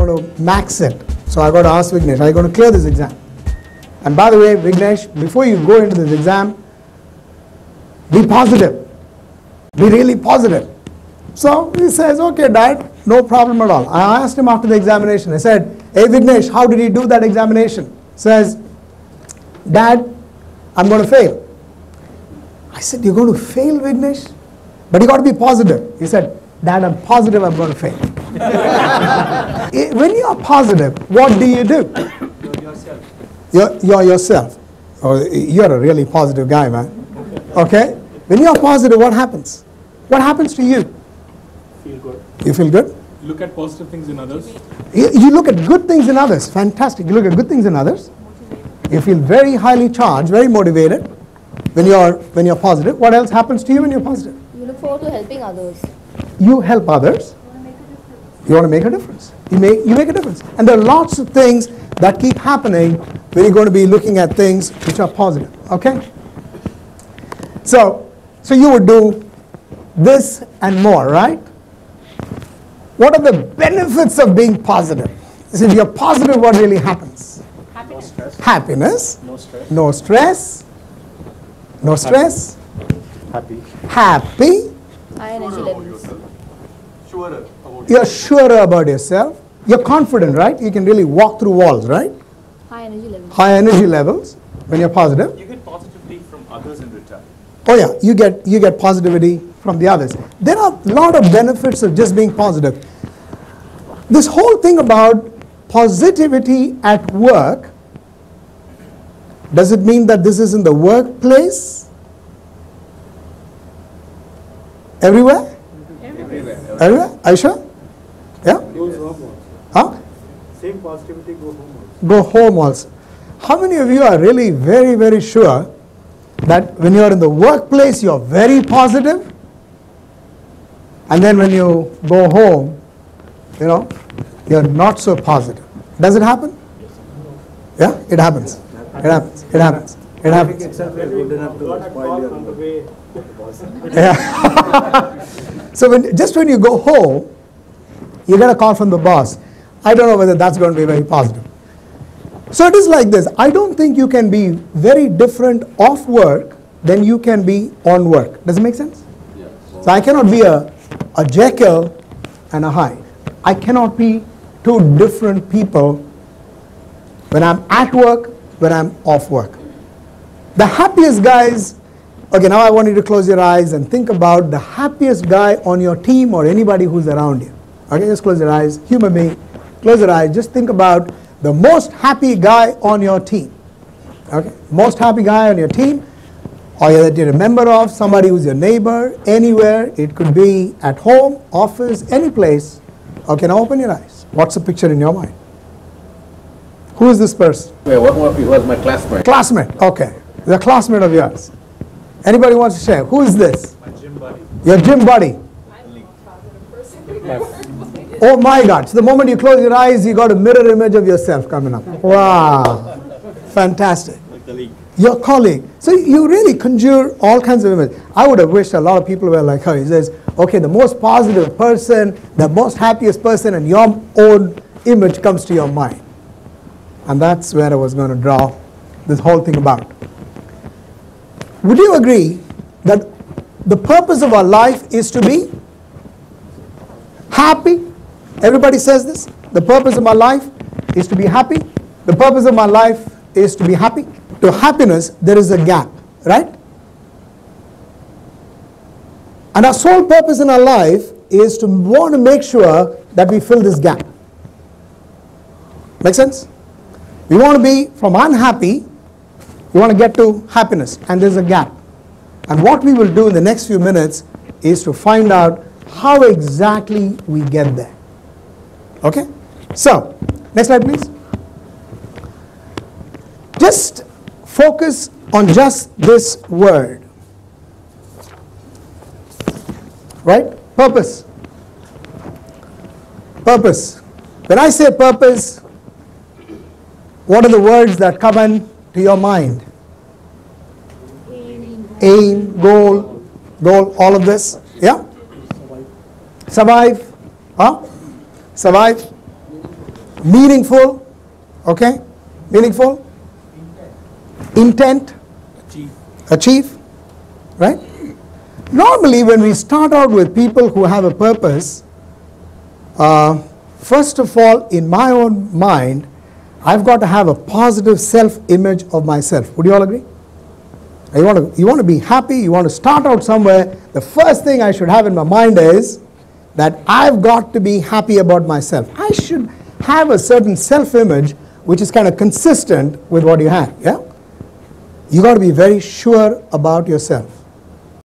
going to max it. So I got to ask Vignesh, are you going to clear this exam? And by the way, Vignesh, before you go into this exam, be positive. Be really positive. So he says, okay, Dad, no problem at all. I asked him after the examination. I said, hey, Vignesh, how did he do that examination? He says, Dad, I'm going to fail. I said, you're going to fail, Vignesh? But you got to be positive. He said, Dad, I'm positive I'm going to fail. When you're positive, what do? You're yourself. You're yourself. Oh, you're a really positive guy, man. Okay? When you're positive, what happens? What happens to you? Feel good. You feel good? Look at positive things in others. You look at good things in others. Fantastic. You look at good things in others. You feel very highly charged, very motivated when you're positive. What else happens to you when you're positive? You look forward to helping others. You help others. You want to make a difference. You make a difference. And there are lots of things that keep happening when you're going to be looking at things which are positive. Okay? So you would do this and more, right? What are the benefits of being positive? If you're positive, what really happens? No stress. Happiness. No stress. No stress. No stress. Happy. Happy. High energy levels. You're surer about yourself. You're confident, right? You can really walk through walls, right? High energy levels. High energy levels when you're positive. You get positivity from others in return. Oh yeah, you get positivity from the others. There are a lot of benefits of just being positive. This whole thing about positivity at work, does it mean that this is in the workplace? Everywhere? Everywhere? Are you sure? Yeah? Goes home also. Huh? Same positivity go home also. Go home also. How many of you are really very, very sure that when you're in the workplace, you're very positive, and then when you go home, you're not so positive? Does it happen? Yeah, it happens. It happens. It happens. It happens. Itself is good enough to spoil your on the way. Yeah. So when you go home, you get a call from the boss. I don't know whether that's going to be very positive. So it is like this. I don't think you can be very different off work than you can be on work. Does it make sense? Yeah. So I cannot be a Jekyll and a Hyde. I cannot be two different people when I'm at work, when I'm off work. The happiest guys, okay, now I want you to close your eyes and think about the happiest guy on your team or anybody who's around you. Okay, just close your eyes, humor me, close your eyes, just think about the most happy guy on your team. Okay, most happy guy on your team, or that you're a member of, somebody who's your neighbor, anywhere. It could be at home, office, any place. Okay, now open your eyes. What's the picture in your mind? Who is this person? Wait, what was my classmate? Classmate, okay. The classmate of yours. Anybody wants to share? Who is this? My gym buddy. Your gym buddy. Oh my God. So the moment you close your eyes, you got a mirror image of yourself coming up. Wow. Fantastic. My colleague. Your colleague. So you really conjure all kinds of images. I would have wished a lot of people were like her. He says, okay, the most positive person, the most happiest person, and your own image comes to your mind. And that's where I was going to draw this whole thing about. Would you agree that the purpose of our life is to be happy? Everybody says this. The purpose of my life is to be happy. The purpose of my life is to be happy. To happiness, there is a gap, right? And our sole purpose in our life is to want to make sure that we fill this gap. Make sense? We want to be from unhappy, we want to get to happiness, and there's a gap. And what we will do in the next few minutes is to find out how exactly we get there. Okay? So, next slide please. Just focus on just this word. Right? Purpose. Purpose. When I say purpose, what are the words that come into your mind? Aim, goal, all of this. Yeah? Survive. Huh? Survive. meaningful, okay? Meaningful, intent, achieve, right? Normally when we start out with people who have a purpose, first of all, in my own mind, I've got to have a positive self-image of myself. Would you all agree? You want to be happy, you want to start out somewhere, the first thing I should have in my mind is that I've got to be happy about myself. I should have a certain self-image which is kind of consistent with what you have, yeah? You got to be very sure about yourself.